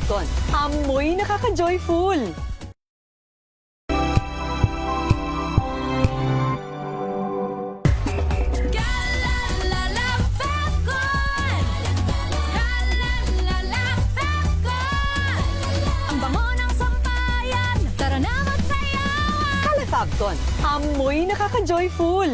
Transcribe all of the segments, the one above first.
Falcon, amoy nakaka-joyful. Falcon, amoy nakaka-joyful.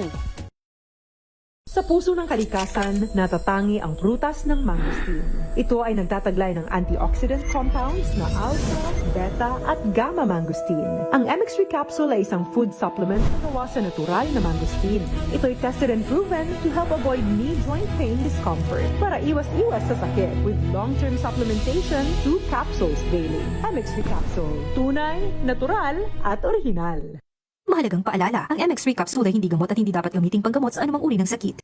Sa puso ng kalikasan, natatangi ang prutas ng mangosteen. Ito ay nagtataglay ng antioxidant compounds na alpha, beta at gamma mangosteen. Ang MX3 capsule ay isang food supplement na gawa sa natural na mangosteen. Ito ay tested and proven to help avoid knee joint pain discomfort para iwas-iwas sa sakit with long-term supplementation 2 capsules daily. MX3 capsule, tunay, natural at orihinal. Mahalagang paalala, ang MX3 capsule ay hindi gamot at hindi dapat gamiting panggamot sa anumang uri ng sakit.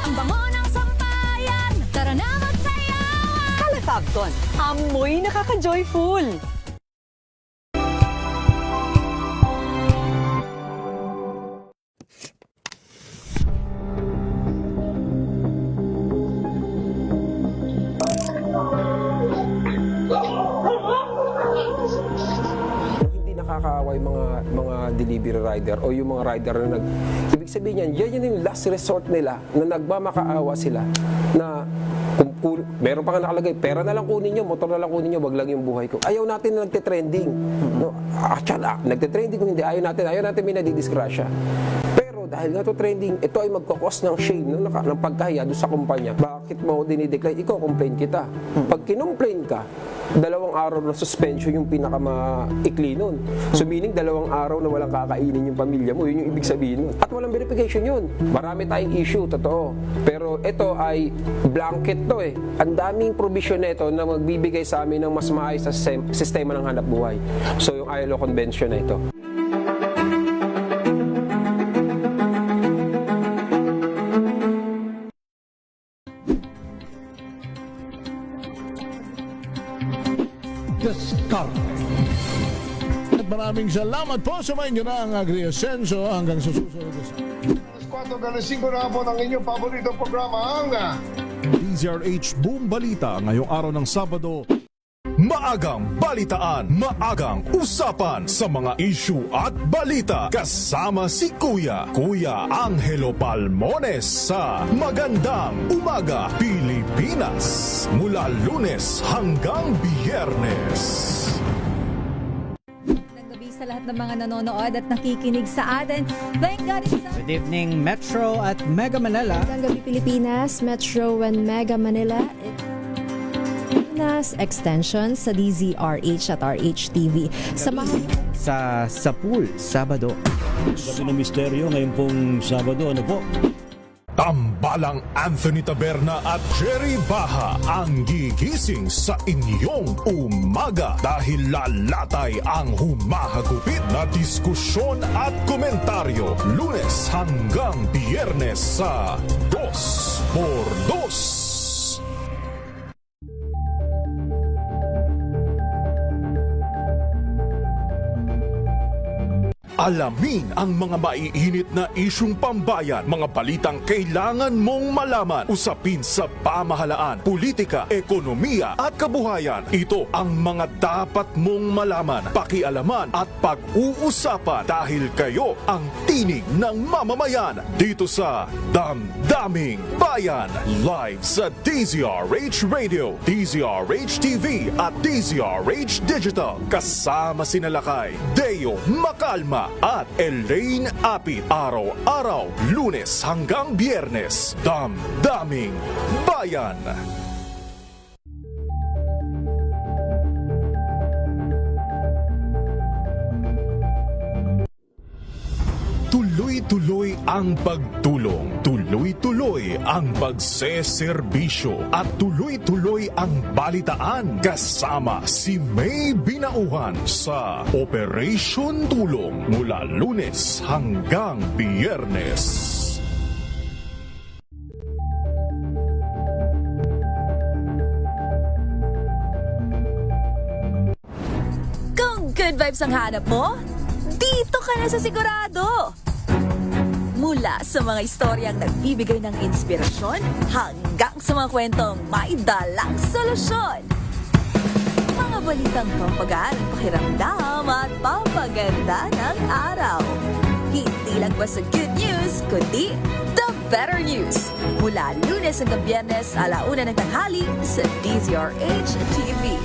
Ang bango ng sampayan, tara na magsayawan. Falcon, amoy nakaka-joyful. Hindi nakakaawa yung mga delivery rider o yung mga rider na ibig sabihin yan yung last resort nila na nagmamakaawa sila na meron pa nga nakalagay, pera na lang kunin nyo, motor na lang kunin nyo, wag lang yung buhay ko. Ayaw natin na nagte-trending. No? Nagte-trending kung hindi, ayaw natin may nadidisgrasya. Pero dahil nga to trending, ito ay magkakos ng shame ng pagkahiya doon sa kumpanya. Bakit mo dinidecline? Ikaw, complain kita. Pag kinomplain ka, 2 araw na suspension yung pinakamaikli nun. So meaning 2 araw na walang kakainin yung pamilya mo, yun yung ibig sabihin nun. At walang verification yun. Marami tayong issue, totoo. Pero ito ay blanket to eh. Ang daming provision nito na magbibigay sa amin ng mas maayos sa sistema ng hanap buhay. So yung ILO Convention na ito. At maraming salamat po sa mga inyo na ang Agri-Ascenso hanggang sa susunod na sa 4:05 na po ng inyong paboritong programa ang DZRH Boom Balita ngayong araw ng Sabado. Maagang balitaan, maagang usapan sa mga issue at balita kasama si Kuya Angelo Palmones sa Magandang Umaga Pilipinas mula Lunes hanggang Biyernes. Gabi sa lahat ng mga nanonood at nakikinig sa atin. Thank God it's Good evening, Metro at Mega Manila. Magandang gabi Pilipinas, Metro and Mega Manila. Extension sa DZRH at RHTV. Samahan Sa pool, Sabado. Gabi ng misteryo ngayong pong Sabado, ano po? Tambalang Anthony Taberna at Jerry Baha ang gigising sa inyong umaga dahil lalatay ang humahagupit na diskusyon at komentaryo Lunes hanggang Biyernes sa 2x2. Alamin ang mga maiinit na isyung pambayan, mga balitang kailangan mong malaman, usapin sa pamahalaan, politika, ekonomiya at kabuhayan. Ito ang mga dapat mong malaman, pakialaman at pag-uusapan dahil kayo ang tinig ng mamamayan dito sa Damdaming Bayan. Live sa DZRH Radio, DZRH TV at DZRH Digital. Kasama sinalakay Deo Macalma at Elaine Apit. Araw-araw, Lunes hanggang Biyernes. Damdaming Bayan. Tuloy-tuloy ang pagtulong, tuloy-tuloy ang pagseserbisyo at tuloy-tuloy ang balitaan kasama si May Binauhan sa Operation Tulong mula Lunes hanggang Biyernes. Kung good vibes ang hanap mo, dito ka na sa sigurado. Mula sa mga istoryang nagbibigay ng inspirasyon hanggang sa mga kwentong may dalang solusyon. Mga balitang pampagaan ng pakiramdam at papaganda ng araw. Hindi lang ba sa good news, kundi the better news. Mula Lunes hanggang Biyernes, 1:00 ng tanghali sa DZRH TV.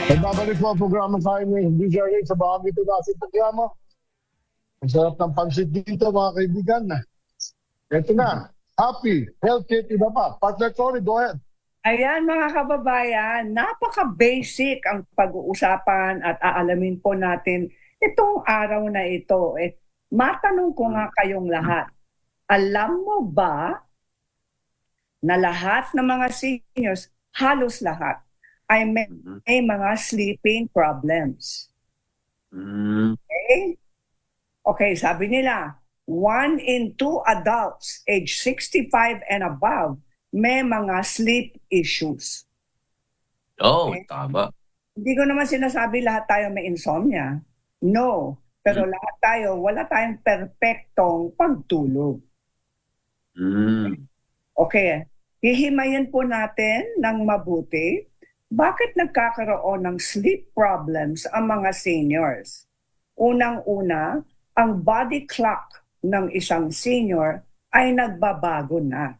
Nagbabalik po ang programa sa inyo, DJRH, sa bahagi ito natin programa. Ang sarap ng pansit dito, mga kaibigan. Ito na, happy, healthy, iba pa. Partner Tony, go ahead. Ayan mga kababayan, napaka-basic ang pag-uusapan at aalamin po natin itong araw na ito. Matanong ko nga kayong lahat, alam mo ba na lahat ng mga seniors, halos lahat, ay may mga sleeping problems? Okay? Okay, sabi nila, 1 in 2 adults age 65 and above may mga sleep issues. Okay? Tama. Hindi ko naman sinasabi lahat tayo may insomnia. No. Pero lahat tayo, wala tayong perpektong pagtulog. Okay. Hihimayin po natin ng mabuti bakit nagkakaroon ng sleep problems ang mga seniors. Unang-una, ang body clock ng isang senior ay nagbabago na.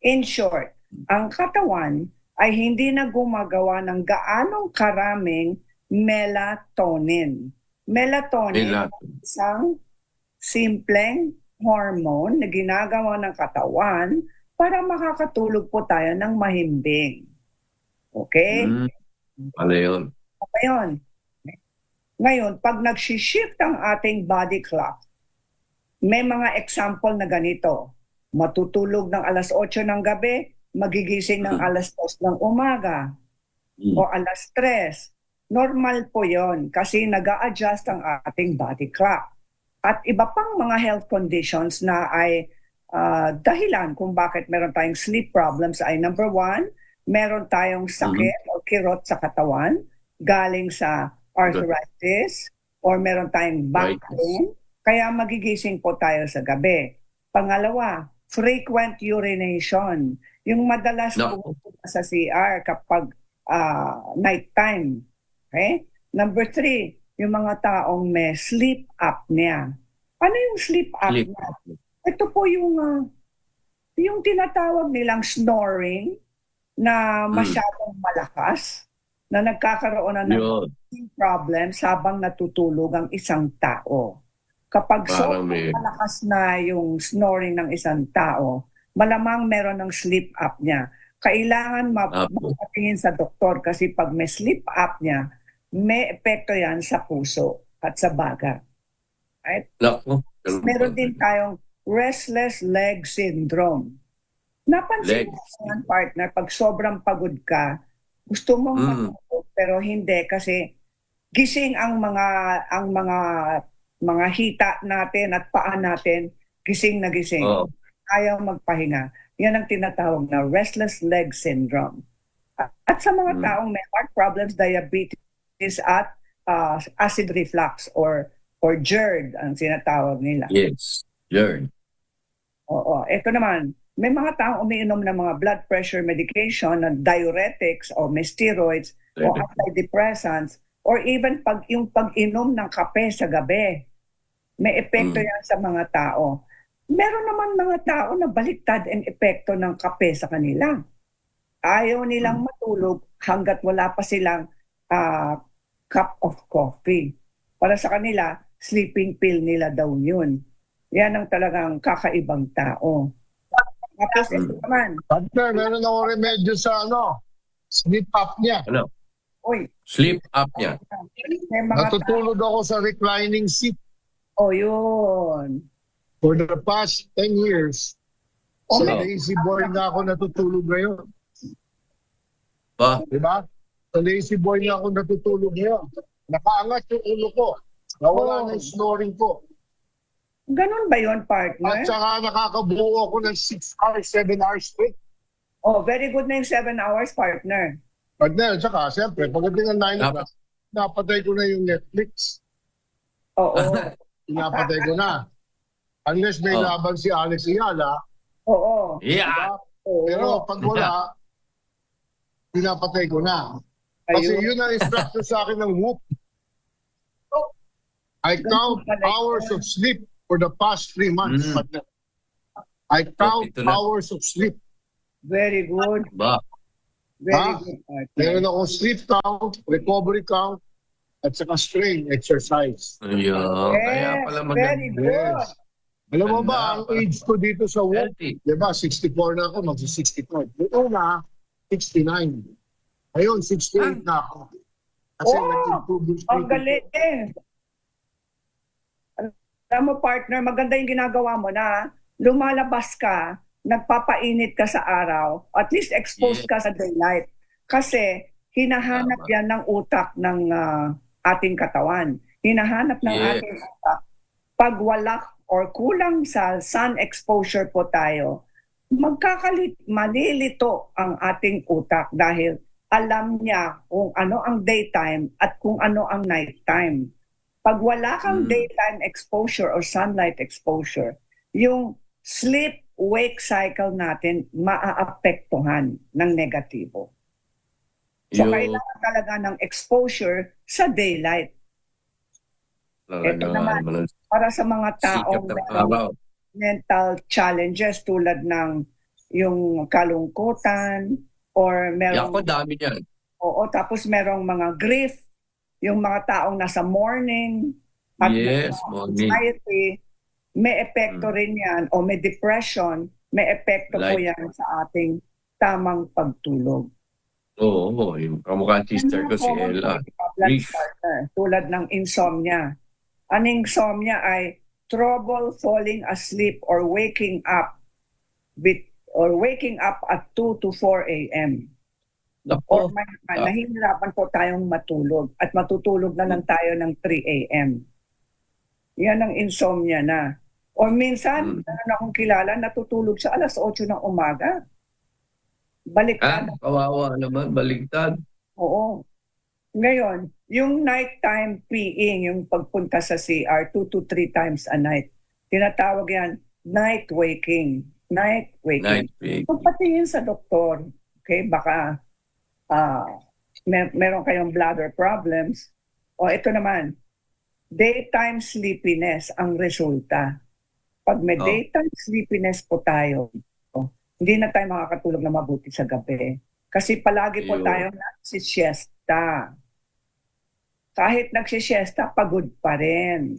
In short, ang katawan ay hindi na gumagawa ng gaanong karaming melatonin. Melatonin ay isang simpleng hormone na ginagawa ng katawan para makakatulog po tayo ng mahimbing. Okay? Ano yun? Ngayon, pag nag-shift ang ating body clock, may mga example na ganito. Matutulog ng alas 8 ng gabi, magigising ng alas 2 ng umaga o alas 3. Normal po yon kasi nag-a-adjust ang ating body clock. At iba pang mga health conditions na ay dahilan kung bakit meron tayong sleep problems ay number 1, meron tayong sakit o kirot sa katawan galing sa arthritis or meron tayong back pain, kaya magigising po tayo sa gabi. Pangalawa, frequent urination. Yung madalas pupunta sa CR kapag nighttime. Okay? Number 3, yung mga taong may sleep apnea. Ano yung sleep apnea? Ito po yung tinatawag nilang snoring na masyadong malakas, na nagkakaroon na ng problems habang natutulog ang isang tao. Kapag sobrang malakas na yung snoring ng isang tao, malamang meron ng sleep apnea. Kailangan mapatingin sa doktor kasi pag may sleep apnea, may epekto yan sa puso at sa baga. Right? Meron din tayong restless leg syndrome. Napansin mo yan, partner, pag sobrang pagod ka, gusto mong matulog pero hindi kasi gising ang mga hita natin at paa natin, gising na gising. Ayaw magpahinga. Yan ang tinatawag na restless leg syndrome. At sa mga taong may heart problems, diabetes at acid reflux or GERD ang sinatawag nila. Yes, GERD. Oo, ito naman. May mga taong umiinom ng mga blood pressure medication, na diuretics o may steroids o antidepressants or even yung pag-inom ng kape sa gabi. May epekto yan sa mga tao. Meron naman mga tao na baliktad ang epekto ng kape sa kanila. Ayaw nilang matulog hanggat wala pa silang cup of coffee. Para sa kanila, sleeping pill nila daw yun. Yan ang talagang kakaibang tao. Tapos ito naman. Partner, meron akong remedyo sa sleep apnea. Ano? Uy. Sleep apnea. Natutulog ako sa reclining seat. Oh, yun. For the past 10 years, sa lazy boy na ako natutulog ngayon. Diba? Sa lazy boy na ako natutulog ngayon. Nakaangat yung ulo ko. Nawala na yung snoring ko. Ganun ba yun, partner? At saka nakakabuo ako ng 6 hours, 7 hours straight. Oh, very good na yung 7 hours, partner. Partner, tsaka siyempre, pagdating ng 9 o'clock, napatay ko na yung Netflix. Oo. Pinapatay ko na. Unless may laban si Alex Ayala. Oo. Yeah. Pero pag wala, pinapatay ko na. Kasi yun ang instruction sa akin ng WHOOP. I count hours of sleep for the past 3 months. I count hours of sleep. Very good. Ba? Very good, partner. Meron akong sleep count, recovery count, at saka strain exercise. Ayun. Kaya pala Very maganda. good. Alam mo ba, ang age ko dito sa WHOOP, Healthy. di ba, 64 na ako, magsi-65. Ito na, 69. Ngayon, 68 na ako. Kasi nag-improve yung Ang sleep. galing. Alam mo, partner, maganda yung ginagawa mo na lumalabas ka, nagpapainit ka sa araw, at least exposed ka sa daylight. Kasi hinahanap yan ng utak ng ating katawan. Hinahanap ng ating utak. Pag wala or kulang sa sun exposure po tayo, malilito ang ating utak dahil alam niya kung ano ang daytime at kung ano ang nighttime. Pag wala kang daytime exposure or sunlight exposure, yung sleep-wake cycle natin maaapektuhan ng negatibo. So, kailangan talaga ng exposure sa daylight. Ito naman, para sa mga taong mental challenges tulad ng yung kalungkutan or merong... Ako dami yan. Oo, tapos merong mga grief, yung mga taong nasa mourning, at morning. anxiety, may epekto rin yan, o may depression, may epekto po yan sa ating tamang pagtulog. Oo, yung kamukha sister ko si Ella. Tulad ng insomnia. Ang insomnia ay trouble falling asleep or waking up at 2 to 4 a.m. Or nahihirapan po tayong matulog at matutulog na lang tayo ng 3 a.m. Yan ang insomnia na. Or minsan, meron akong kilala, natutulog sa alas 8 ng umaga. Baliktad. Kawawa naman, baliktad. Oo. Ngayon, yung nighttime peeing, yung pagpunta sa CR 2 to 3 times a night, tinatawag yan night waking. Night waking. Pagpatingin sa doktor, okay, baka meron kayong bladder problems. O ito naman, daytime sleepiness ang resulta. Pag may daytime sleepiness po tayo, hindi na tayo makakatulog na mabuti sa gabi. Kasi palagi po tayo nagsisiesta. Kahit nagsisiesta, pagod pa rin.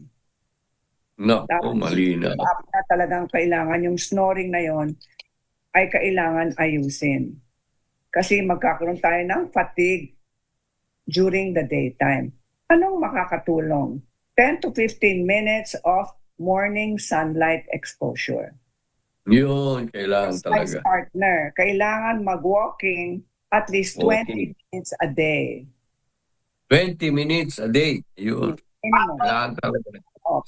Mali na. Talagang kailangan yung snoring na yon ay kailangan ayusin. Kasi magkakaroon tayo ng fatigue during the daytime. Anong makakatulong? 10 to 15 minutes of morning sunlight exposure. Yun, kailangan talaga. Partner, kailangan mag-walking at least 20 minutes a day. 20 minutes a day. Yun. Kailangan talaga.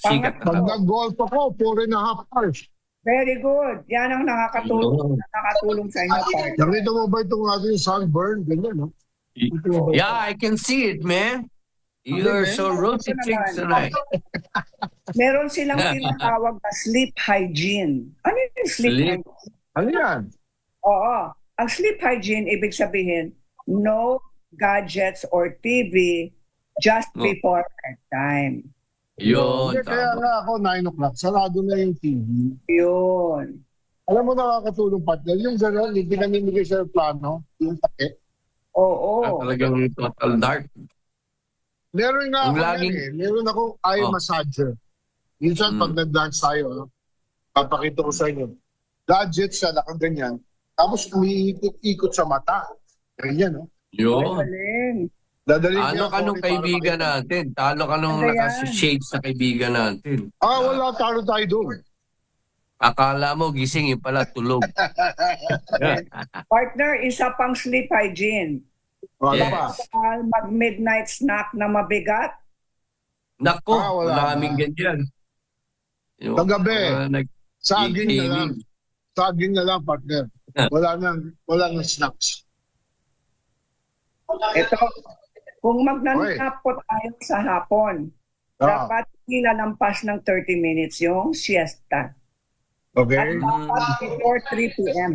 Sikat na. Pag nag-golf ako, 4.5 hours. Very good. Yan ang nakakatulong sa inyo, partner. Nakita mo ba itong ating sunburn? Ganyan, no? Yeah, I can see it, man. You're so rosy cheeks tonight. Meron silang tinatawag na sleep hygiene. Ano yung sleep hygiene? Ano yan? Oo. Ang sleep hygiene, ibig sabihin, no gadgets or TV just before bedtime. Yun. Kaya nga ako, 9 o'clock, sarado na yung TV. Yun. Alam mo nakakatulong, partner, yung gano'n, yung pinamimigay sa plano, yung takip. Oo. Talagang total dark. Meron nga ako laging... yan eh. Meron akong eye massager. Minsan pag nag-dance tayo, papakita ko sa inyo. Gadgets siya, nakaganyan. Tapos umiikot-ikot sa mata. Ganyan, no? Yun. Ano ka nung kaibigan natin? Talo ka nung naka-shades na kaibigan natin. Wala, talo tayo doon. Akala mo gising yung pala tulog. Partner, isa pang sleep hygiene. Mag-midnight snack na mabigat. Nako, wala kaming ganyan. Yung Kagabi, mga nag- saging na lang. e-gaming. Saging na lang, partner. Wala nang snacks. Ito, kung magnanap po tayo sa hapon, dapat nilalampas ng 30 minutes yung siesta. At Okay? dapat before 3 p.m.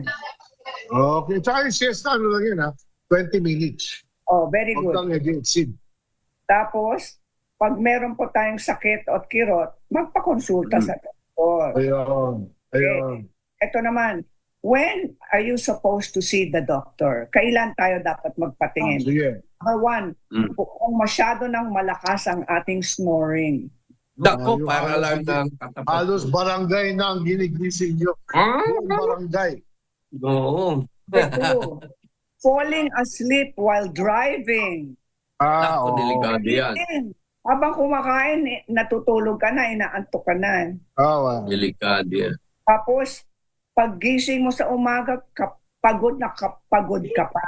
Okay. Tsaka yung siesta, ano lang yun, ha? 20 minutes. Oh, very Huwag good. kang exceed. Tapos, pag meron po tayong sakit o kirot, magpakonsulta sa doktor. Ayun. Ito naman, when are you supposed to see the doctor? Kailan tayo dapat magpatingin? Sige. Number one, kung masyado nang malakas ang ating snoring. Dako, Yung para halos- lang ng katapat. Halos barangay na ang ginigising nyo. Buong barangay. Oo. Number two, falling asleep while driving. Dako, delikado yan. Habang kumakain, natutulog ka na, inaantok ka na. Wow. Delikado yan. Tapos, paggising mo sa umaga, pagod ka pa.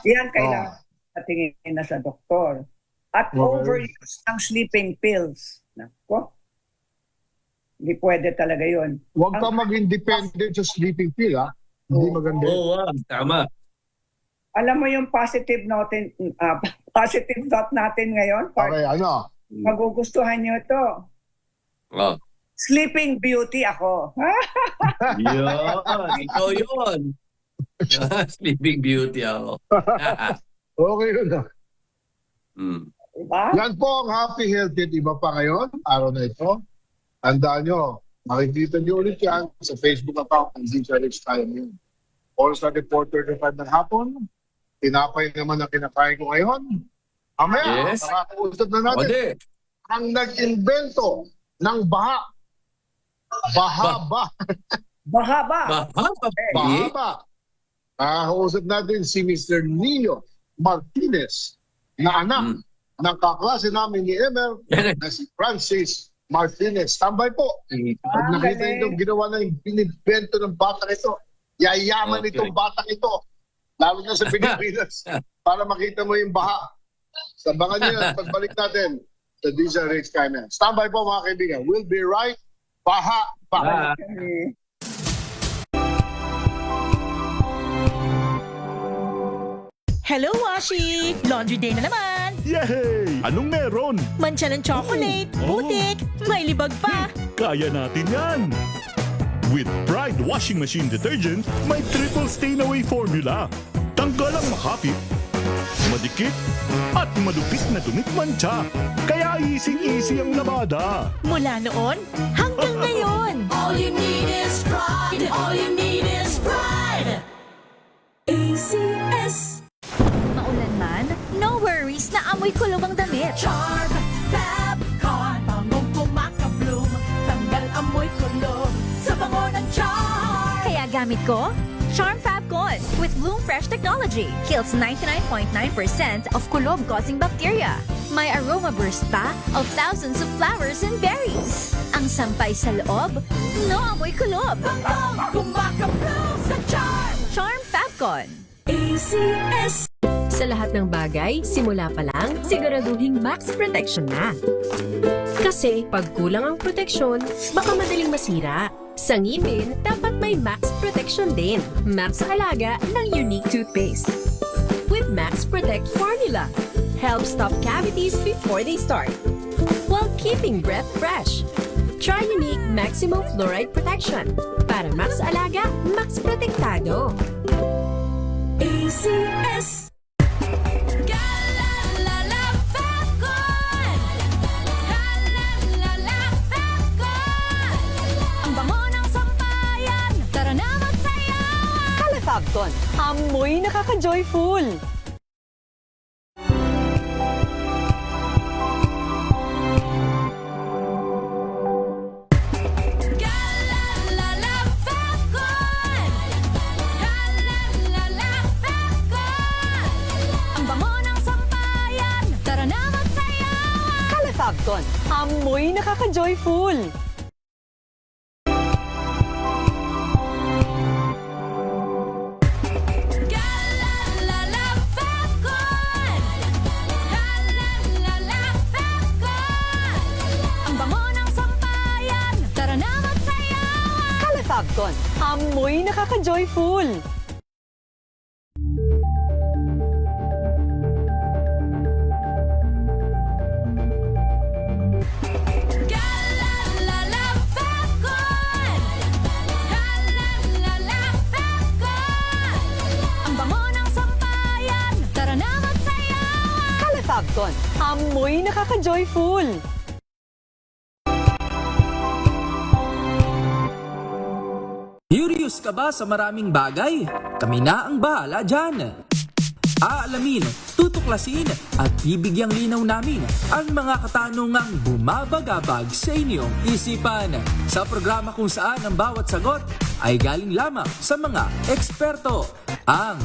Yan kailangan patingin na sa doktor. At Okay. overuse ng sleeping pills. Nako. Hindi pwede talaga yun. Huwag ka maging dependent sa sleeping pill, ha? Hindi maganda. Oo, tama. Alam mo yung positive thought natin ngayon? Okay, ano? Magugustuhan nyo ito. Oh. Sleeping beauty ako. Yun. Ikaw yun. Sleeping Beauty ako. Okay yun, ha? Diba? Yan po ang Happy Healthy at iba pa ngayon, araw na ito. Tandaan nyo, makikita nyo ulit yan sa Facebook account ng DJRH Time yun. All-Star Reporter ng 5 ng hapon. Tinapay naman ang kinakain ko ngayon. Mamaya, Yes. nakakausap na natin. Pwede. Ang nag-invento ng baha. Bahaba. Bahaba. Bahaba. Nakakausap natin si Mr. Nino Martinez na anak ng kaklase namin ni Emer na si Francis Martinez. Tambay po. Pag nakita nyo yung ginawa na yung binibento ng batang ito, yayaman itong batang ito. Lalo na sa Pilipinas. Para makita mo yung baha. Sabangan nyo yan. Pagbalik natin sa DZRH Kainan. Standby po mga kaibigan. We'll be right. Baha. Baha. Hello, Washi! Laundry day na naman! Yay! Anong meron? Mancha ng chocolate, putik, may libag pa! Kaya natin yan! With Pride Washing Machine Detergent, may triple stain-away formula. Tanggal ang makapit, madikit, at malupit na dumit-mancha. Kaya easy-easy ang labada. Mula noon hanggang ngayon! All you need is pride! All you need is pride! ACS! Maulan man, no worries na amoy kulog ang damit. Charm Fabcon, bangong kumaka-bloom, tanggal amoy kulog sa bango ng Charm! Kaya gamit ko, Charm Fabcon with Bloom Fresh technology. Kills 99.9% of kulob-causing bacteria. May aroma burst pa of thousands of flowers and berries. Ang sampay sa loob, no amoy kulob. Bangong kumaka-bloom sa Charm! Charm Fabcon. ACS! Sa lahat ng bagay, simula pa lang, siguraduhing max protection na. Kasi pag kulang ang proteksyon, baka madaling masira. Sa ngipin, dapat may max protection din. Max Alaga ng Unique Toothpaste. With Max Protect Formula, helps stop cavities before they start, while keeping breath fresh. Try Unique Maximum Fluoride Protection. Para Max Alaga, Max Protektado. ACS! Fabcon, amoy nakaka-joyful. Fabcon, amoy nakaka-joyful. Ang bango ng sampayan, tara na Fabcon, amoy nakaka-joyful. Fabcon, amoy nakaka-joyful. Curious ka ba sa maraming bagay? Kami na ang bahala dyan. Aalamin, tutuklasin at bibigyang linaw namin ang mga katanungang bumabagabag sa inyong isipan. Sa programa kung saan ang bawat sagot ay galing lamang sa mga eksperto. Ang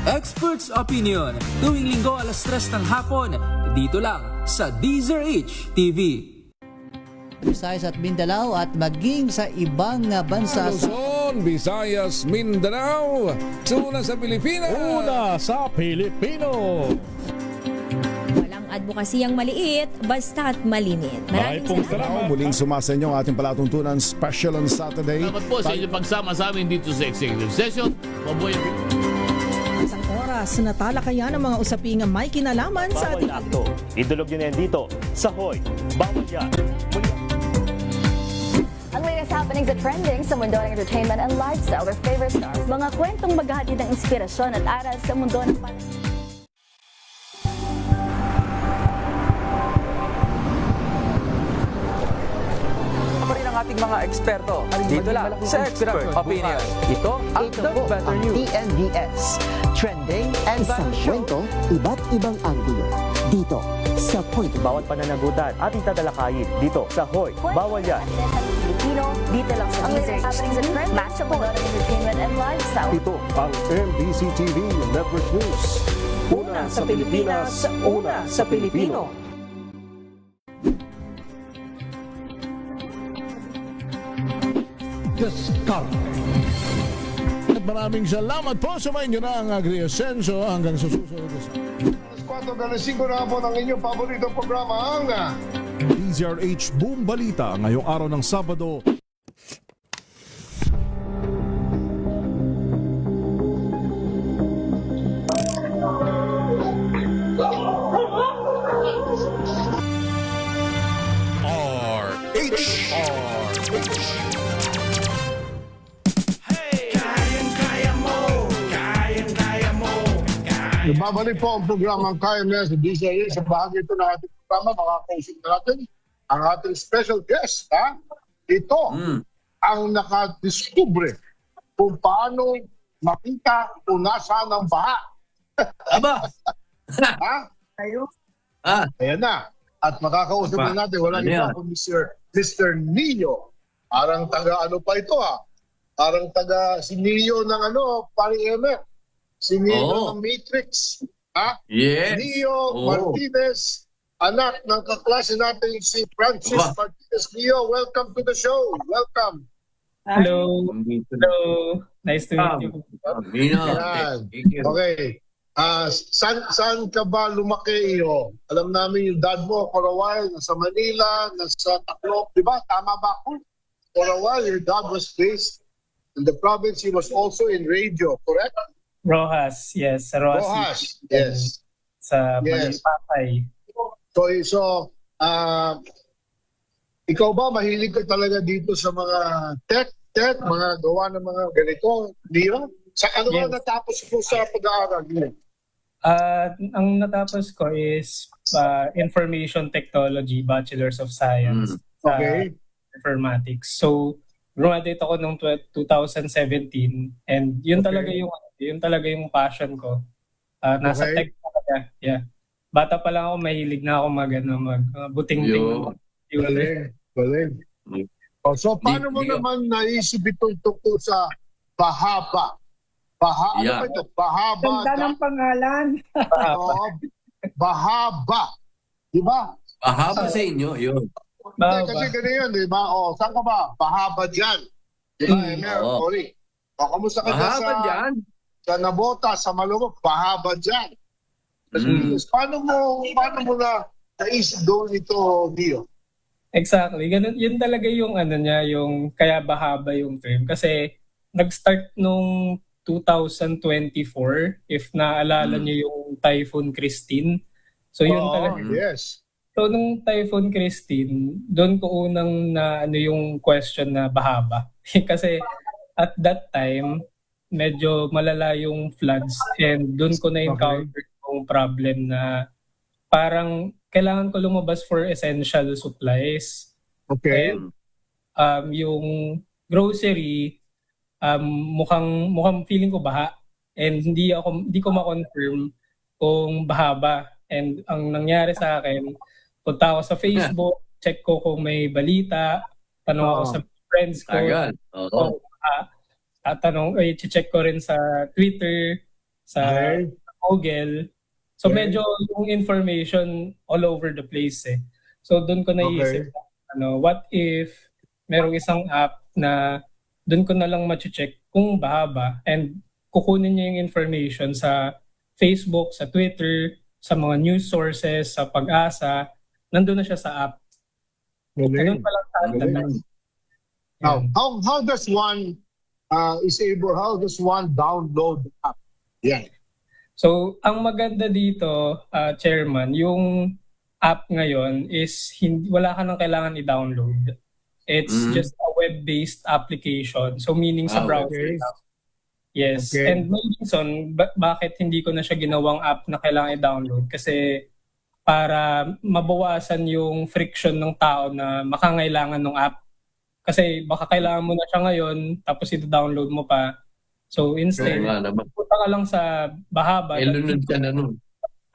Expert's Opinion, tuwing linggo alas 3 ng hapon, dito lang sa DZRH TV. Visayas at Mindanao at maging sa ibang bansa. Luzon, Visayas, Mindanao. Una sa Pilipinas. Una sa Pilipino. Walang advokasiyang maliit, basta't malinit. Maraming salamat. Muling sumasenyo ang ating palatuntunan special on Saturday. Salamat po sa inyong pagsama sa amin dito sa Executive Session. Mabuhay. Isang oras na talakayan ng mga usaping may kinalaman sa ating akto. Idulog nyo na yan dito sa Hoy. Bawal yan. Ang latest happenings at trending sa mundo ng entertainment and lifestyle with favorite stars. Mga kwentong maghahatid ng inspirasyon at aral sa mundo ng Ating mga eksperto dito lang sa Expert Opinion. Ito ang The Better News. TNVS, trending and isang kwento, iba't ibang anggulo. Dito sa Point. Bawat pananagutan at itatalakayin dito sa Hoy. Bawal yan. Pilipino, dito lang sa latest happenings at trending sa mundo ng entertainment and lifestyle. Ito ang MBC TV Network News. Una sa Pilipinas, una sa Pilipino. At maraming salamat po sa mga inyo na ang Agri-Asenso hanggang sa susunod na sa 4:05 na po ng inyong paboritong programa ang DZRH Boom Balita ngayong araw ng Sabado. Babalik po ang programang KMS sa DZRH. Sa bahagi ito ng ating programa, makakausap natin ang ating special guest. Ito ang nakadiskubre kung paano makita kung nasaan ang baha. Aba! Ayun. Ayan na. At makakausap na natin, walang iba kung Mr. Neo. Parang taga ano pa ito Parang taga si Neo ng Pari Emer. Si Neo ng Matrix. Yes. Neo Martinez, anak ng kaklase natin si Francis Martinez. Neo, welcome to the show. Welcome. Hello. Hello. Nice to meet you. Okay. Saan ka ba lumaki iyo? Alam namin yung dad mo for a while, nasa Manila, nasa Tacloban, di ba? Tama ba ako? For a while, your dad was based in the province. He was also in radio, correct? Rojas, yes. Sa Rojas, yes. Sa Malipatay. So, ikaw ba mahilig ka talaga dito sa mga tech, mga gawa ng mga ganito? Neo? Sa ano ba natapos mo sa pag-aaral niyo? Ang natapos ko is Information Technology, Bachelor's of Science sa Informatics. So, graduate ako noong 2017 and yun talaga yung passion ko. Nasa tech talaga. Yeah. Bata pa lang ako, mahilig na ako buting-ting. Galing. So, paano mo naman naisip itong tungkol sa Bahaba? Ano ba ito? Bahaba. Ganda ng pangalan. Bahaba. Di ba? Bahaba sa inyo, yun. Kasi ganyan, di ba? Saan ka ba? Bahaba dyan. Di ba, Emer? Kamusta ka dyan sa Nabota, sa Malumok? Bahaba dyan. Paano mo na naisip doon ito, Neo? Exactly. Ganun, yun talaga yung yung kaya bahaba yung term. Kasi nag-start nung 2024, if naalala niyo yung Typhoon Christine. So yun talaga. Yes. So nung Typhoon Christine, doon ko unang na ano yung question na bahaba. Kasi at that time, medyo malala yung floods and doon ko na-encounter yung problem na parang kailangan ko lumabas for essential supplies. Okay. And, yung grocery, mukhang feeling ko baha and hindi ko ma-confirm kung baha ba. And ang nangyari sa akin, punta ako sa Facebook, check ko kung may balita, tanong ako sa friends ko. Agad. Oo. Check ko rin sa Twitter, sa Google. So medyo yung information all over the place eh. So doon ko naisip, what if merong isang app na doon ko na lang ma-check kung baha ba and kukunin niya yung information sa Facebook, sa Twitter, sa mga news sources, sa Pag-asa, nandun na siya sa app. Ganun pa lang sa time. Now, how does one how does one download the app? Yeah. So, ang maganda dito, Chairman, yung app ngayon is wala ka nang kailangan i-download. It's just a web-based application. So, meaning sa browser. Yes. Okay. And may reason bakit hindi ko na siya ginawang app na kailangan i-download. Kasi para mabawasan yung friction ng tao na makangailangan ng app. Kasi baka kailangan mo na siya ngayon, tapos i-download mo pa. So instead, punta ka lang sa Bahaba. Lunod ka na nun.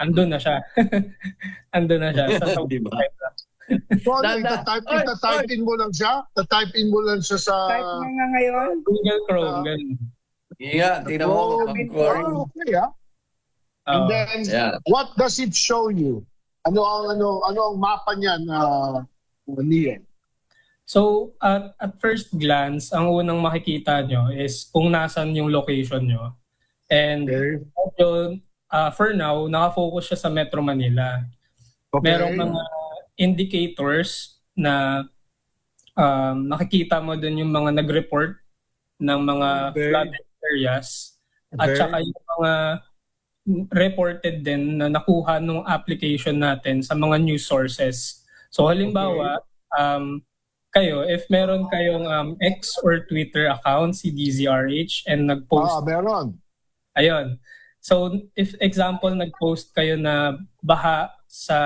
Andun na siya. Andun na siya. Sa diba? So, type in mo lang siya? Type in mo lang siya sa... Type mo nga ngayon? Google Chrome, ganun. Yeah, tingnan mo. Okay, and then, what does it show you? Ano ang mapa niyan, Neo? So, at first glance, ang unang makikita nyo is kung nasan yung location nyo. And for now, nakafocus siya sa Metro Manila. Okay. Merong mga indicators na nakikita mo dun yung mga nag-report ng mga flooded areas. At saka yung mga reported din na nakuha ng application natin sa mga news sources. So halimbawa, kayo, if meron kayong X or Twitter account, si DZRH, and nag-post... meron. Ayun. So, if example, nag-post kayo na baha sa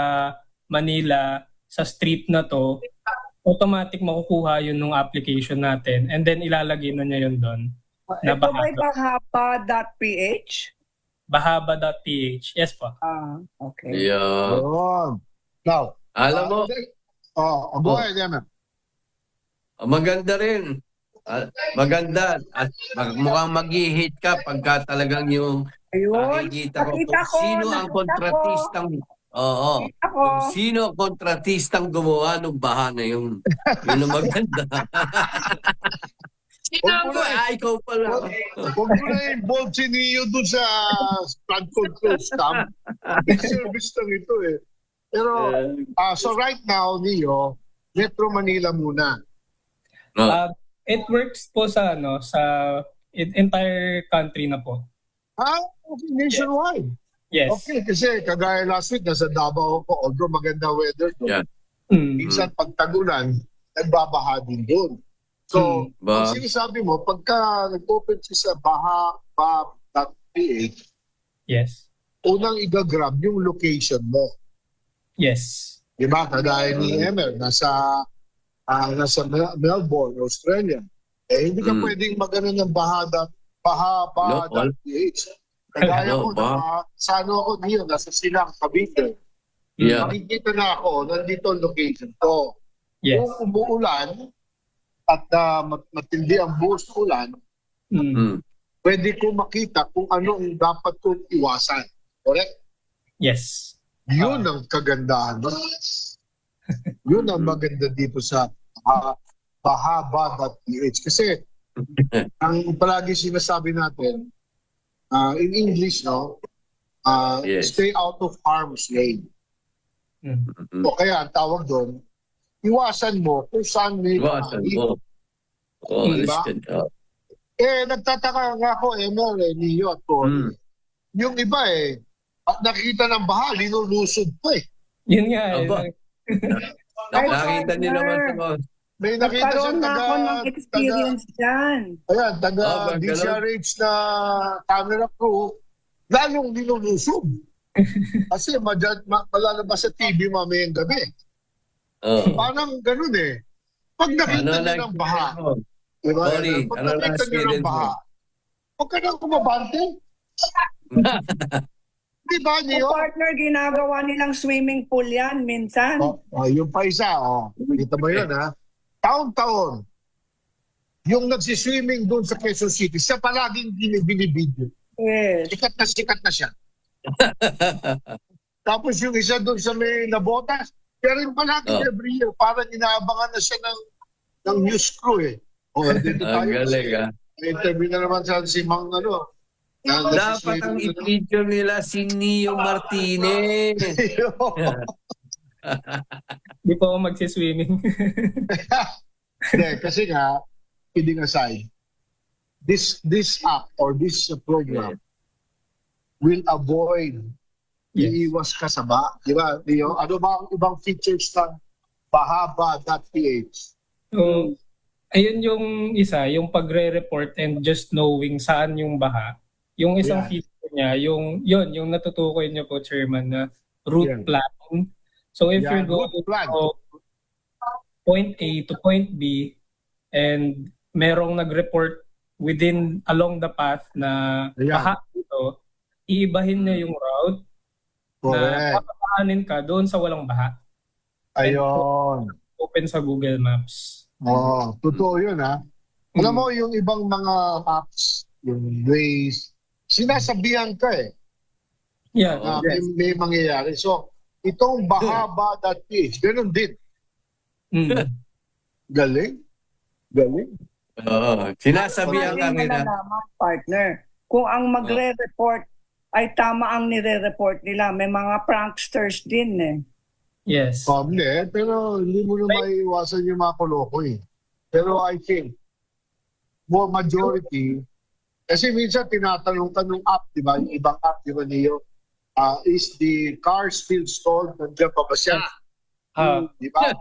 Manila, sa street na to, automatic makukuha yun ng application natin and then ilalagay na niya yun doon. Ito ba bahaba.ph? Bahaba.ph. Yes po. Okay. Yeah. Now, alam mo, go ahead, Emma. Maganda rin. Maganda. At mukhang mag-hit ka pagka talagang yung makikita ko kung sino ang kontratistang kung sino ang kontratistang gumawa ng baha na yun. Yun ang maganda. Ikaw pala. Huwag mo na involve si Neo doon sa flood control stamp. Service lang ito eh. Pero, so right now, Neo, Metro Manila muna. It works po sa entire country na po. Okay, nationwide. Yes. Okay, kasi kagaya last week nasa Davao ako, although maganda weather doon. Minsan pag tagulan, nagbabaha din doon. So, ang sinasabi mo, pagka nag-open siya sa bahaba.ph, yes, unang i-grab yung location mo. Yes. Diba? Kagaya ni Emer, nasa Melbourne, Australia. Hindi ka pwedeng magano ng bahaba.ph. Kagaya ko na sa ako niyo, nasa Silang, Cavite. Makikita na ako, nandito ang location ko. Yes. Kung umuulan at matindi ang buhos ng ulan, pwede ko makita kung ano ang dapat kong iwasan. Correct? Yes. Yun ang kagandahan. Yun ang maganda dito sa bahaba.ph. Kasi ang palagi sinasabi natin, in English, stay out of harm's way. O kaya ang tawag doon, iwasan mo kung saan may iwasan mo. Diba? Nagtataka nga ako, Emel, Neo at Tony. Yung iba at nakita ng baha, linulusog pa Yun nga Nakita niyo naman ito. May nakita siya Nagkaroon na ako ng experience dyan. Ayan, taga DCRH na camera crew, lalong linulusog. Kasi malalabas sa TV mamayang gabi. Parang ganun Pag nakita nyo ng baha, diba? Pag nakita nyo ng baha, huwag ka nang kumabante. Diba, Neo? Partner, ginagawa nilang swimming pool yan minsan. Yung pa isa, kita mo yun, ha? Taon-taon, yung nagsiswimming doon sa Quezon City, siya palaging binibidyo. Yes. Sikat na siya. Tapos yung isa doon sa may nabotas, pero yung palaging every year, parang inaabangan na siya ng news crew dito tayo. Galing May interview na naman si Mang Dapat ang i-feature nila si Neo Martinez. Di po ako magsiswimming. Kasi nga, kidding aside, this app or this program will avoid iiwas ka sa baha. Di ba, Leo? Ano ba ang ibang features ng bahaba.ph? Ayun yung isa, yung pagre-report and just knowing saan yung baha. Yung isang feature niya, yung natutukoy niyo po, Chairman, na route planning. So if you're going from point A to point B and merong nag-report along the path na baha dito, iibahin niya yung route na papaanin ka doon sa walang baha. Ayun. Open sa Google Maps. Totoo yun, ha? Alam mo, yung ibang mga apps, yung Waze, sinasabihan ka may mangyayari. So, itong bahaba.ph, ganun din. Galing. Sinasabihan ka nila. Partner, kung ang magre-report ay tama ang nire-report nila, may mga pranksters din Yes. Pero hindi mo na maiiwasan yung mga koloko Pero I think, more majority, kasi minsan tinatanong ka nung app, di ba? Yung ibang app, di ba, Neo? Is the car still stalled? Nandiyan pa ba siya? Di ba?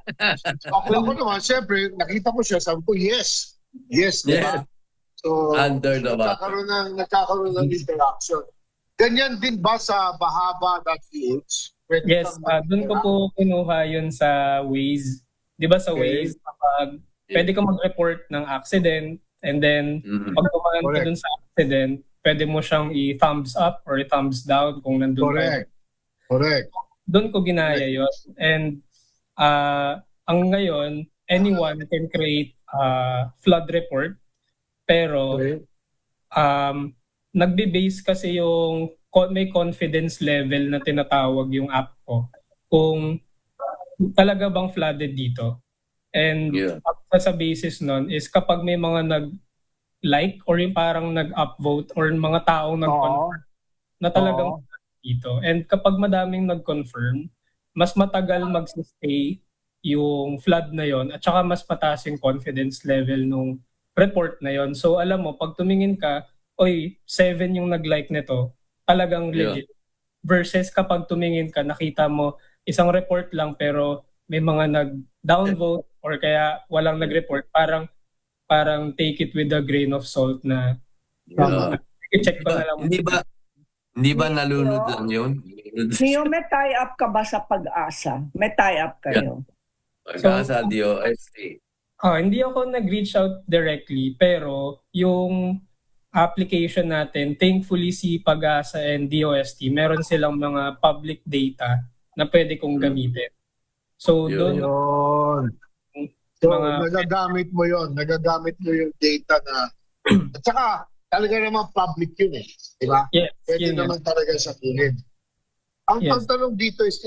Ako naman, siyempre, nakita ko siya, sabi ko, yes. Yes, di ba? So, nagkakaroon ng interaction. Ganyan din ba sa bahaba.ph? Yes, doon ko po kinuha yun sa Waze. Di ba sa Waze, kapag pwede ka mag-report ng accident and then pag tumaan ka dun sa accident, pwede mo siyang i-thumbs up or i-thumbs down kung nandun ka. Correct. Doon ko ginaya yun. And ang ngayon, anyone can create flood report. Pero nagbe-base kasi yung may confidence level na tinatawag yung app ko kung talaga bang flooded dito. And sa basis nun is kapag may mga nag-like or yung parang nag-upvote or mga taong nag-confirm na talagang dito. And kapag madaming nag-confirm, mas matagal mag-stay yung flood na yon at saka mas mataas yung confidence level nung report na yon. So alam mo, pag tumingin ka, 7 yung nag-like nito, talagang legit. Versus kapag tumingin ka, nakita mo isang report lang pero may mga nag-downvote or kaya walang nag-report, parang take it with a grain of salt na i-check ko na lang. Hindi ba nalunod lang yun? Neo, may tie-up ka ba sa Pag-asa? May tie-up kayo? Pag-asa, DOST. Hindi ako nag-reach out directly, pero yung application natin, thankfully si Pag-asa and DOST, meron silang mga public data na pwede kong gamitin. So, doon... So, nagagamit mo yung data na... At saka, talaga naman public yun Diba? Yes. Pwede naman talaga sa kilid. Ang pagtanong dito is,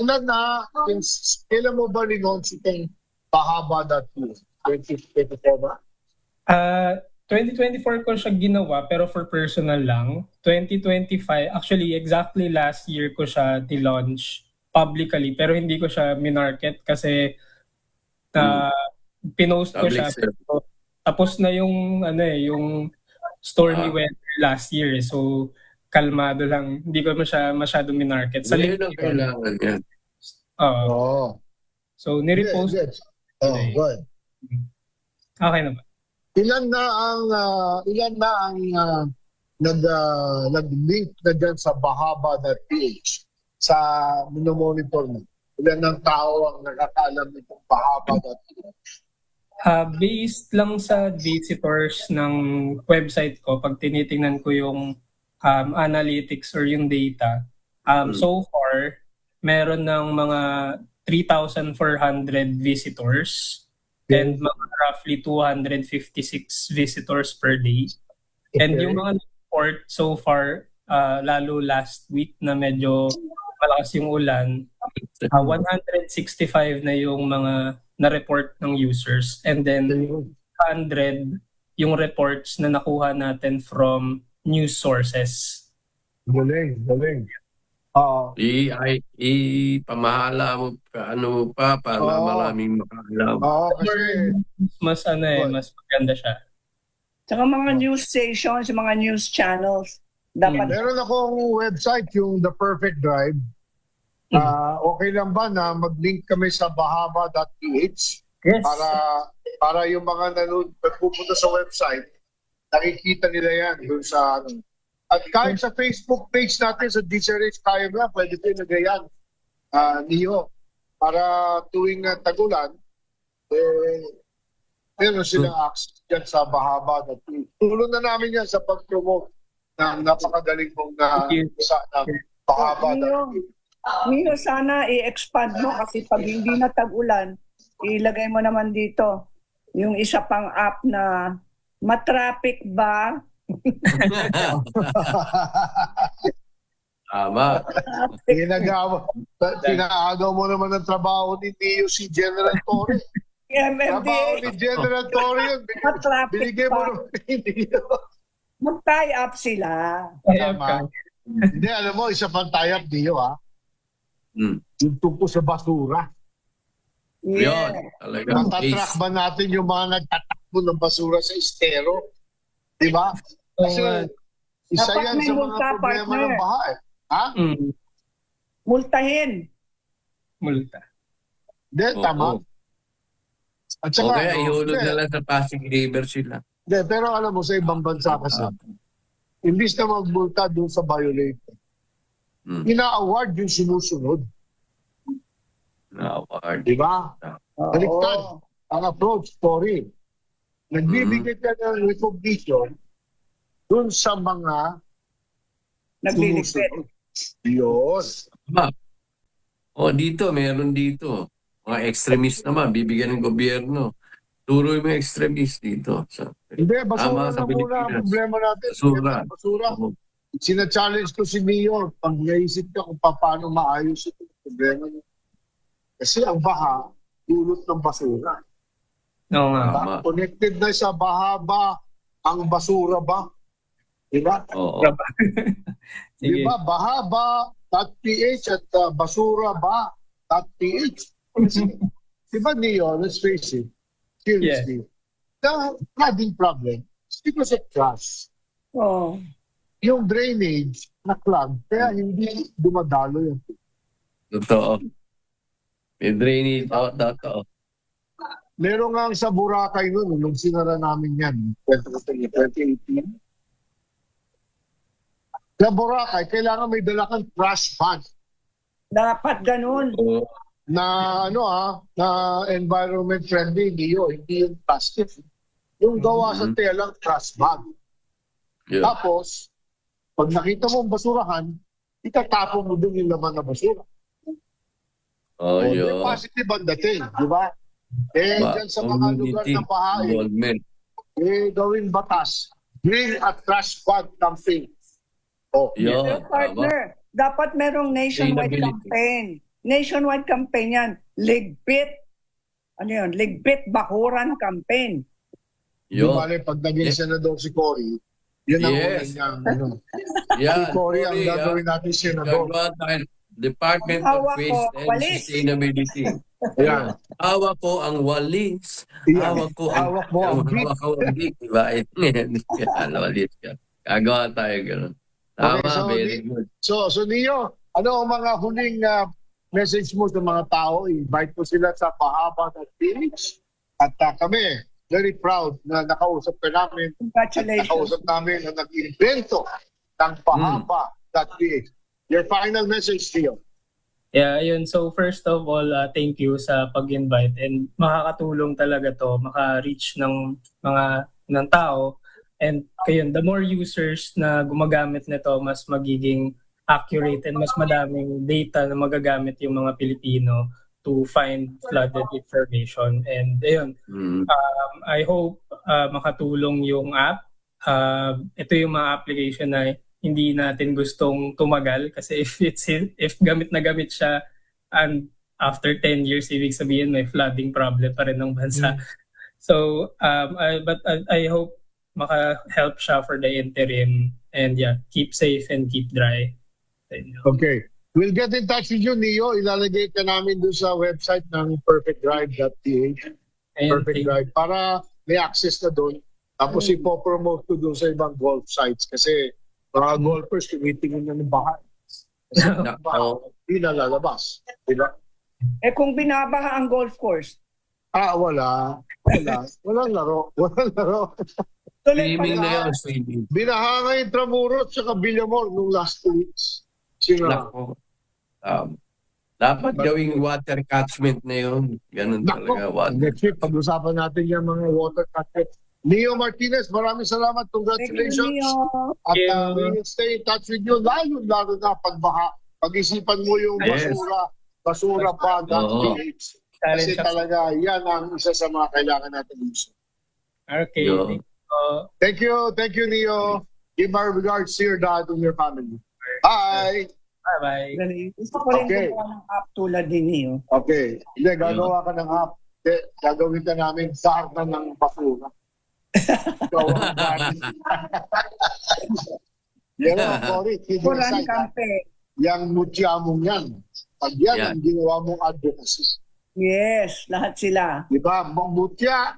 kailan mo ba linonsi itong bahaba.ph? 2024 ba? 2024 ko siya ginawa pero for personal lang. 2025, actually exactly last year ko siya di-launch publicly pero hindi ko siya minarket kasi pinost ko siya. Tapos na yung yung stormy weather last year. So, kalmado lang. Hindi ko masyadong minarket. Sa Hindi na kailangan yan. So, nirepost. Good. Okay naman. Ilan na ang nag-link na dyan sa bahaba.ph sa minomonitor mo? Ilan ng tao ang nakakaalam nitong bahaba.ph? Based lang sa visitors ng website ko, pag tinitingnan ko yung analytics or yung data, so far, meron ng mga 3,400 visitors and mga roughly 256 visitors per day. And yung mga report so far, lalo last week na medyo malakas yung ulan, 165 na yung mga na-report ng users. And then 100 yung reports na nakuha natin from news sources. Galing. Pamahala mo para maraming makaalam. Mas maganda siya. Saka mga news stations, mga news channels. Dapat Meron akong website, yung The Perfect Drive. Okay lang ba na mag-link kami sa bahaba.ph? Yes. Para yung mga nagpupunta sa website, nakikita nila yan dun sa ano. At kahit sa Facebook page natin sa DCRH, kaya mo yan, pwede ko ilagay yan, Neo. Para tuwing tagulan, meron silang access dyan sa bahaba.ph. Tulong na namin yan sa pag-promote ng napakagaling mong isa ng bahaba.ph. Mio, sana i-expand mo kasi pag hindi na tag-ulan, ilagay mo naman dito yung isa pang app na matraffic ba? Tama. Pinaagaw mo naman ang trabaho ni Neo si General Torre. Trabaho ni General Torre yun. Binigay mo naman ni Neo. Mag-tie up sila. Tama. Hindi, alam mo, isa pang tie up, Neo, ha? Yung tungkol sa basura. Yun, talaga. Matatrack ba natin yung mga nagtatakbo ng basura sa estero? Di ba? Kasi isa yan sa mga problema ng baha. Ha? Multahin. Multa. Hindi, tama. At saka, kaya ihulog na lang sa Pasig River sila. Hindi, pero alam mo, sa ibang bansa kasi, imbis na magmulta doon sa violator, ina-award yung sinusunod. Na-award. Diba? Baliktad ang approach, story. Nagbibigay ka ng recognition dun sa mga nagliligpit. Yun. Dito, meron dito. Mga extremist naman, bibigyan ng gobyerno. Turo yung mga extremist dito. Hindi, basura na muna ang problema natin. Basura. Sina-challenge ko si Neo, pag naisip ka kung paano maayos ito problema niya. Kasi ang baha, dulot ng basura. Oo nga. Connected na sa bahaba, ang basura ba? Diba? Oo. Diba? Bahaba.ph at basuraba.ph. Diba, Neo? Let's face it. Seriously. The flooding problem is because of trash. Yung drainage na clog, kaya hindi dumadalo yun. Totoo. May drainage. Totoo. Meron nga sa Boracay noon, nung sinara namin yan, 2018. Sa Boracay, kailangan may dala kang trash bag. Dapat ganun. Na na environment friendly, hindi yung plastic. Yung gawa sa telang trash bag. Yeah. Tapos, pag nakita mo ang basurahan, itatapon mo din yung laman na basura. Yung positive ang dating, di ba? Dyan sa mga lugar na bahain, gawin batas. Bring a trash bag campaign. Partner, dapat merong nationwide campaign. Nationwide campaign yan. Ligbit. Ano yun? Ligbit Bakuran campaign. Yung pag naging senador si Cory, yun ang unang si Cory ang gagawin natin senador. Department of Waste and Sustainability. Ayan. Hawak ko ang walis. Yeah. Hawak ko ang beat. hawak ko ang beat. Diba? Walis ka. Gagawa tayo gano'n. Tama, Okay, so, very good. So Neo, ano ang mga huling message mo sa mga tao? Invite mo sila sa Pahaba.ph at kami, very proud na nakausap ka namin. Congratulations. Nakausap namin na nag-invento ng Pahaba.ph. Your final message, Neo. Yeah, yun. So first of all, thank you sa pag-invite, and makakatulong talaga to, maka-reach ng ng tao. And kayun, the more users na gumagamit nito, mas magiging accurate and mas madaming data na magagamit yung mga Pilipino to find flooded information. And ayun, I hope makatulong yung app. Ito yung mga application na hindi natin gustong tumagal, kasi if gamit na gamit siya and after 10 years, ibig sabihin may flooding problem pa rin ng bansa. So I hope maka-help siya for the interim, and yeah, keep safe and keep dry. Okay. We'll get in touch with you, Neo. Ilalagay ka namin doon sa website ng perfectdrive.ph. Perfect Drive. Para may access na doon. Tapos ipopromote ko doon sa ibang golf sites. Kasi mga golfers, tumitingin na ng bahay. Kasi hindi na lalabas. Diba? Eh kung binabaha ang golf course? Wala. Walang laro. Swimming na yun, swimming. Binaha nga yung Tramuro at saka Villamor nung last 2 weeks. Nako. Dapat gawing water catchment na yun. Ganun talaga. Next week, pag-usapan natin yung mga water catchment. Neo Martinez, maraming salamat. Congratulations. At we will stay in touch with you. Lalo na pagbaha. Pag-isipan mo yung basura pa.ph. Kasi talaga, yan ang isa sa mga kailangan natin gusto. Okay. Thank you, Neo. Give my regards to your dad and your family. Bye! Bye-bye. Gusto ko rin gumawa ng app tulad din niyo. Okay. Hindi, gagawa ka ng app. Gagawin ka namin sarna ng basura. Pero, Cory, yung mutya mong yan. Pag yan ang ginawa mong advocacy. Yes, lahat sila. Diba? Mutya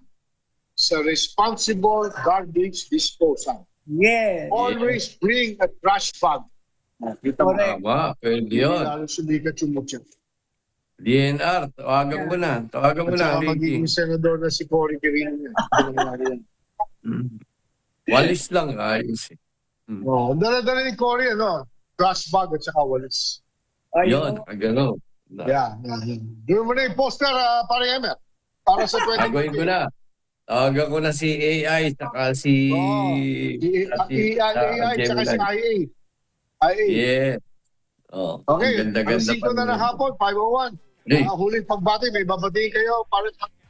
sa responsible garbage disposal. Yes. Always bring a trash bag. Kita mo. Pwede yun. Lalo sumikat yung mutya. DNR, tawagan mo na. Tawagan mo na, Ricky. Magiging senador na si Cory Quirino. Walis lang, ayos. Dala-dala ni Cory, trash bag at saka walis. Yun, gano'n. Yeah. Gawin mo na yung poster, pare Emer. Para sa 2020. Gawin ko na. Tawagan ko na si AI, saka si... AI, saka si IA. Yeah. Okay, ganda-ganda alas 5 na ng hapon, 5:01. Huling pagbati, may babatiin kayo.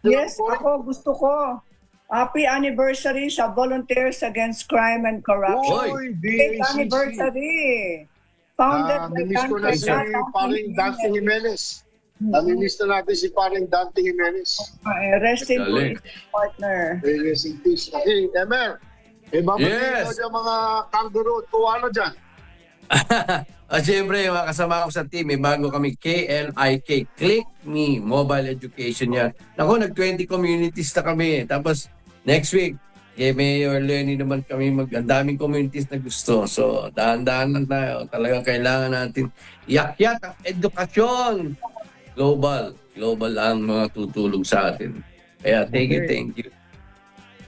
Yes, ako gusto ko. Happy anniversary sa Volunteers Against Crime and Corruption. Happy anniversary! Founded by ko na si paring Dante Jimenez. Namimiss na natin si paring Dante Jimenez. Rest in peace, partner. Rest in peace. Okay, Emer. Babatiin ko dyan mga kangaroo. Tuwa na dyan. At syempre, mga kasama ko sa team, bago kami KLIK, Click Me, Mobile Education yan. Naku, nag-20 communities na kami. Tapos, next week, kay Mayor Lenny naman kami, ang daming communities na gusto. So, dahan-dahan lang tayo. Talagang kailangan natin iakyat ang edukasyon. Global ang mga tutulong sa atin. Kaya, thank you.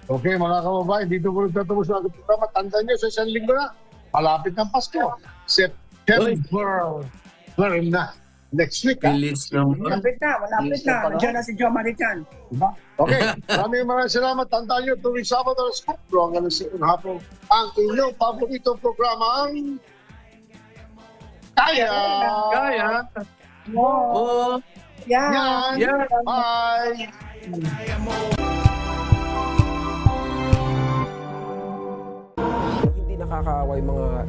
Okay, mga kababayan, dito po nagtatapos na ang programa. Tandaan nyo, sa isang linggo na, malapit ng Pasko. September na. Next week, Malapit na. Diyan na si Joe Marichan. Okay, maraming salamat. Tandaan nyo, tuwing Sabado na Skopro, hanggang sa hapon, ang inyong paboritong programa ang Kaya! Yan! Bye! Hindi nakakaaway